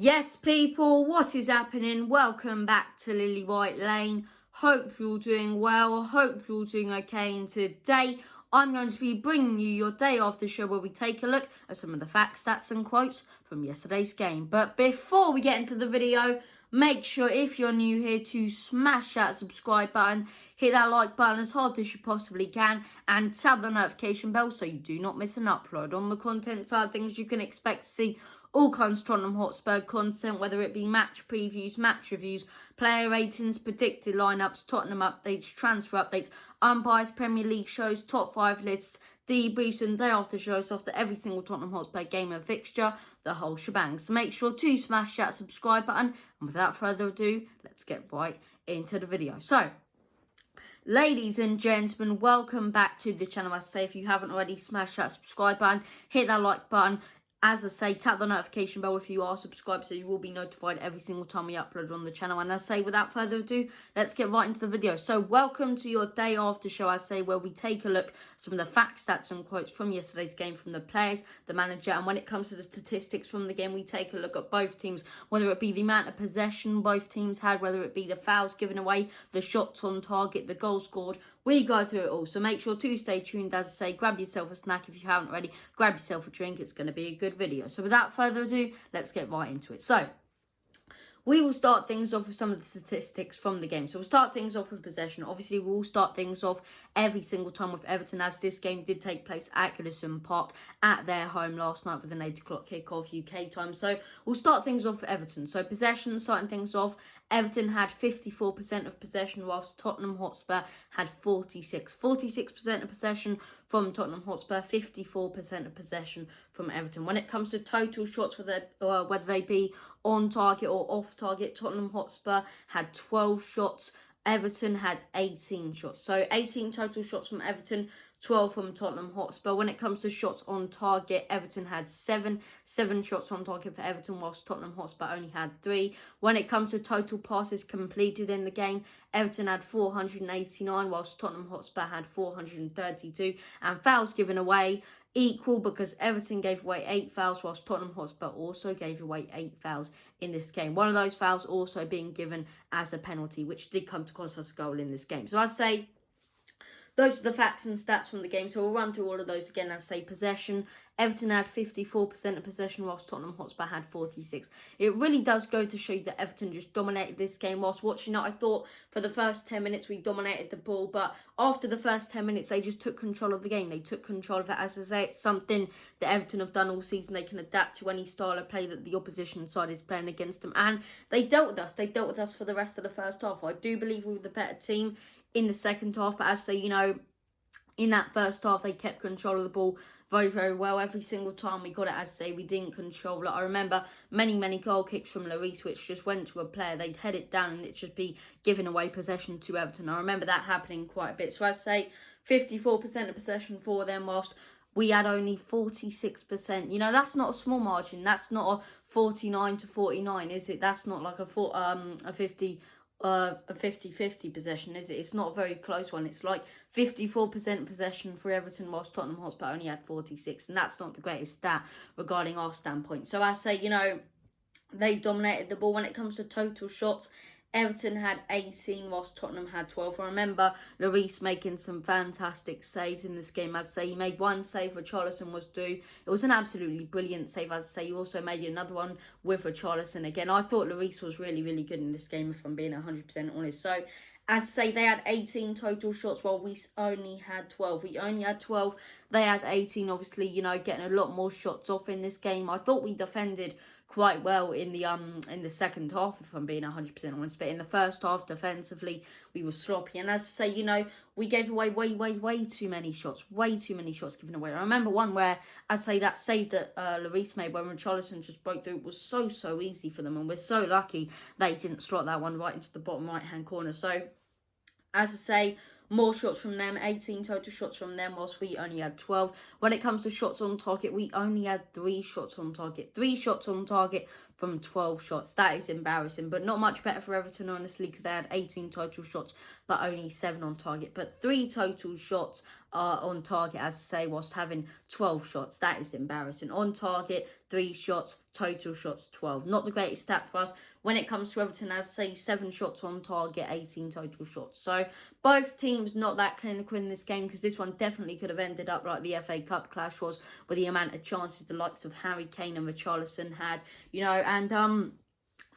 Yes, people, what is happening? Welcome back to Lily White Lane. Hope you're doing well. Hope you're doing okay. And today, I'm going to be bringing you your day after show where we take a look at some of the facts, stats, and quotes from yesterday's game. But before we get into the video, make sure if you're new here to smash that subscribe button, hit that like button as hard as you possibly can, and tap the notification bell so you do not miss an upload. On the content side of things, you can expect to see all kinds of Tottenham Hotspur content, whether it be match previews, match reviews, player ratings, predicted lineups, Tottenham updates, transfer updates, unbiased Premier League shows, top 5 lists, debriefs and day after shows after every single Tottenham Hotspur game and fixture, the whole shebang. So make sure to smash that subscribe button, and without further ado, let's get right into the video. So, ladies and gentlemen, welcome back to the channel. As I say, if you haven't already, smash that subscribe button, hit that like button. As I say, tap the notification bell if you are subscribed so you will be notified every single time we upload on the channel. And as I say, without further ado, let's get right into the video. So welcome to your day after show, I say, where we take a look at some of the facts, stats and quotes from yesterday's game from the players, the manager. And when it comes to the statistics from the game, we take a look at both teams, whether it be the amount of possession both teams had, whether it be the fouls given away, the shots on target, the goals scored. We go through it all, so make sure to stay tuned. As I say, grab yourself a snack if you haven't already, grab yourself a drink, it's going to be a good video. So without further ado, let's get right into it. So, we will start things off with some of the statistics from the game. So we'll start things off with possession. Obviously, we'll start things off every single time with Everton, as this game did take place at Goodison Park at their home last night with an 8 o'clock kickoff UK time. So we'll start things off with Everton. So possession, starting things off, Everton had 54% of possession, whilst Tottenham Hotspur had 46%. 46% of possession from Tottenham Hotspur, 54% of possession from Everton. When it comes to total shots, whether they be on target or off target, Tottenham Hotspur had 12 shots, Everton had 18 shots. So 18 total shots from Everton, 12 from Tottenham Hotspur. When it comes to shots on target, Everton had 7 shots on target for Everton, whilst Tottenham Hotspur only had 3. When it comes to total passes completed in the game, Everton had 489, whilst Tottenham Hotspur had 432. And fouls given away, equal, because Everton gave away 8 fouls, whilst Tottenham Hotspur also gave away 8 fouls in this game. One of those fouls also being given as a penalty, which did come to cost us a goal in this game. So I say, those are the facts and stats from the game, so we'll run through all of those again. As I say, possession, Everton had 54% of possession, whilst Tottenham Hotspur had 46%. It really does go to show you that Everton just dominated this game. Whilst watching it, I thought for the first 10 minutes we dominated the ball, but after the first 10 minutes, they just took control of the game. They took control of it. As I say, it's something that Everton have done all season. They can adapt to any style of play that the opposition side is playing against them, and they dealt with us. They dealt with us for the rest of the first half. I do believe we were the better team in the second half, but as I say, in that first half, they kept control of the ball very, very well. Every single time we got it, as I say, we didn't control it. I remember many goal kicks from Lloris, which just went to a player. They'd head it down and it'd just be giving away possession to Everton. I remember that happening quite a bit. So as I say, 54% of possession for them, whilst we had only 46%. That's not a small margin. That's not a 49 to 49, is it? That's not like a 50-50 possession, is it? It's not a very close one. It's like 54% possession for Everton, whilst Tottenham Hotspur only had 46, and that's not the greatest stat regarding our standpoint. So I say, they dominated the ball. When it comes to total shots, Everton had 18, whilst Tottenham had 12. I remember Lloris making some fantastic saves in this game. As I say, he made one save Richarlison was due. It was an absolutely brilliant save. As I say, he also made another one with Richarlison again. I thought Lloris was really good in this game, if I'm being 100% honest. So, as I say, they had 18 total shots while we only had 12. We only had 12. They had 18, obviously, getting a lot more shots off in this game. I thought we defended quite well in the second half, if I'm being 100% honest. But in the first half, defensively, we were sloppy. And as I say, we gave away way too many shots. Way too many shots given away. I remember one where, I'd say, that save that Lloris made when Richarlison just broke through, it was so easy for them. And we're so lucky they didn't slot that one right into the bottom right-hand corner. So, as I say, more shots from them, 18 total shots from them, whilst we only had 12. When it comes to shots on target, we only had 3 shots on target. 3 shots on target from 12 shots. That is embarrassing, but not much better for Everton, honestly, because they had 18 total shots, but only 7 on target. But 3 total shots on target, as I say, whilst having 12 shots. That is embarrassing. On target, 3 shots, total shots, 12. Not the greatest stat for us. When it comes to Everton, as I say, 7 shots on target, 18 total shots. So both teams not that clinical in this game, because this one definitely could have ended up like the FA Cup clash was, with the amount of chances the likes of Harry Kane and Richarlison had, and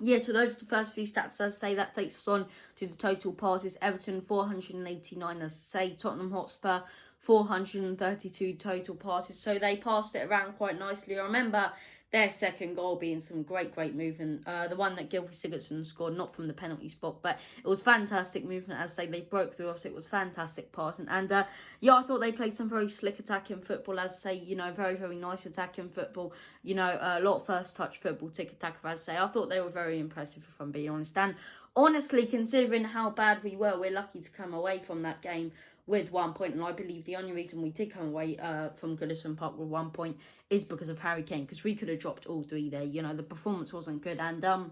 yeah, so those are the first few stats. As I say, that takes us on to the total passes. Everton 489, as I say. Tottenham Hotspur 432 total passes. So they passed it around quite nicely. I remember their second goal being some great movement. The one that Gylfi Sigurdsson scored, not from the penalty spot, but it was fantastic movement. As I say, they broke through us. It was fantastic passing. And yeah, I thought they played some very slick attacking football. As I say, very nice attacking football. A lot of first touch football, tick-tack, as I say. I thought they were very impressive, if I'm being honest. And honestly, considering how bad we were, we're lucky to come away from that game with 1 point, and I believe the only reason we did come away from Goodison Park with 1 point is because of Harry Kane, because we could have dropped all 3 there. The performance wasn't good, and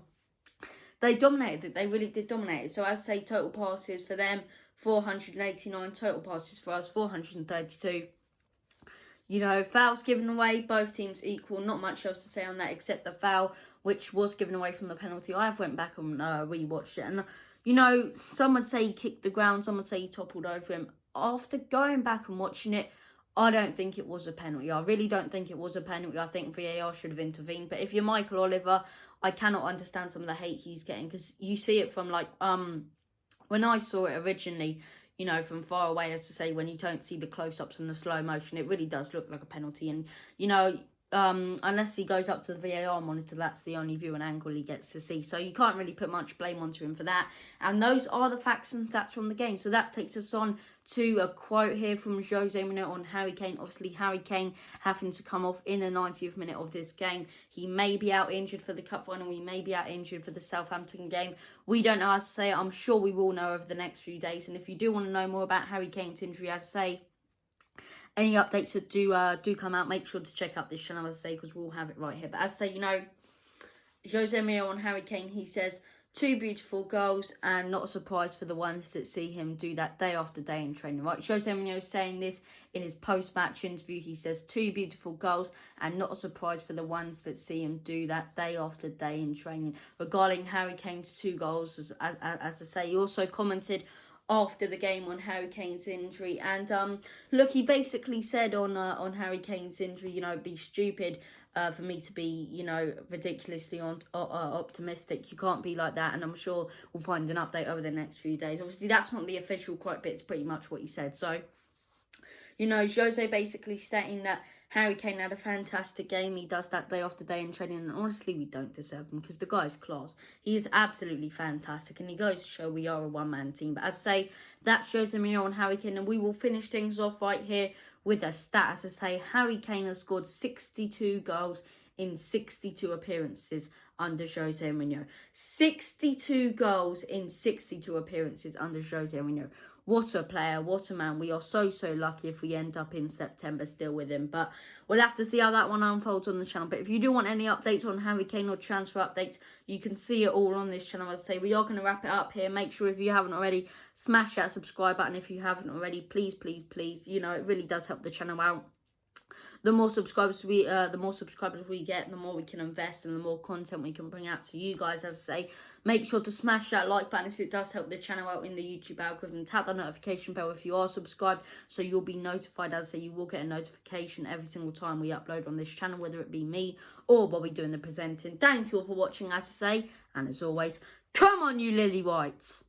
they dominated it. They really did dominate it. So as I say, total passes for them 489, total passes for us 432. Fouls given away, both teams equal. Not much else to say on that except the foul, which was given away from the penalty. I have went back and rewatched it, and some would say he kicked the ground, some would say he toppled over him. After going back and watching it, I don't think it was a penalty. I really don't think it was a penalty. I think VAR should have intervened. But if you're Michael Oliver, I cannot understand some of the hate he's getting, because you see it from when I saw it originally, from far away, as to say, when you don't see the close-ups and the slow motion, it really does look like a penalty. And, unless he goes up to the VAR monitor, that's the only view and angle he gets to see. So you can't really put much blame onto him for that. And those are the facts and stats from the game. So that takes us on to a quote here from Jose Mourinho on Harry Kane. Obviously, Harry Kane having to come off in the 90th minute of this game. He may be out injured for the cup final. We may be out injured for the Southampton game. We don't know how to say it. I'm sure we will know over the next few days. And if you do want to know more about Harry Kane's injury, as I say, any updates that do come out, make sure to check out this channel, as I say, because we'll have it right here. But as I say, Jose Mourinho on Harry Kane, he says, 2 beautiful goals, and not a surprise for the ones that see him do that day after day in training, right? Jose Mourinho saying this in his post-match interview. He says, 2 beautiful goals, and not a surprise for the ones that see him do that day after day in training. Regarding Harry Kane's 2 goals, as I say, he also commented after the game on Harry Kane's injury, and look, he basically said on Harry Kane's injury, it'd be stupid for me to be, ridiculously optimistic. You can't be like that, and I'm sure we'll find an update over the next few days. Obviously, that's not the official quote, but it's pretty much what he said. So, Jose basically stating that Harry Kane had a fantastic game. He does that day after day in training, and honestly, we don't deserve him, because the guy's class. He is absolutely fantastic, and he goes to show we are a one-man team. But as I say, that shows him, on Harry Kane, and we will finish things off right here with a stat. As I say, Harry Kane has scored 62 goals in 62 appearances under Jose Mourinho. 62 goals in 62 appearances under Jose Mourinho. What a player, what a man. We are so lucky if we end up in September still with him. But we'll have to see how that one unfolds on the channel. But if you do want any updates on Harry Kane or transfer updates, you can see it all on this channel. As I say, we are going to wrap it up here. Make sure, if you haven't already, smash that subscribe button. If you haven't already, please, it really does help the channel out. The more subscribers we get, the more we can invest and the more content we can bring out to you guys. As I say, make sure to smash that like button, as it does help the channel out in the YouTube algorithm. Tap the notification bell if you are subscribed, so you'll be notified. As I say, you will get a notification every single time we upload on this channel, whether it be me or Bobby doing the presenting. Thank you all for watching, as I say, and as always, come on you Lily Whites.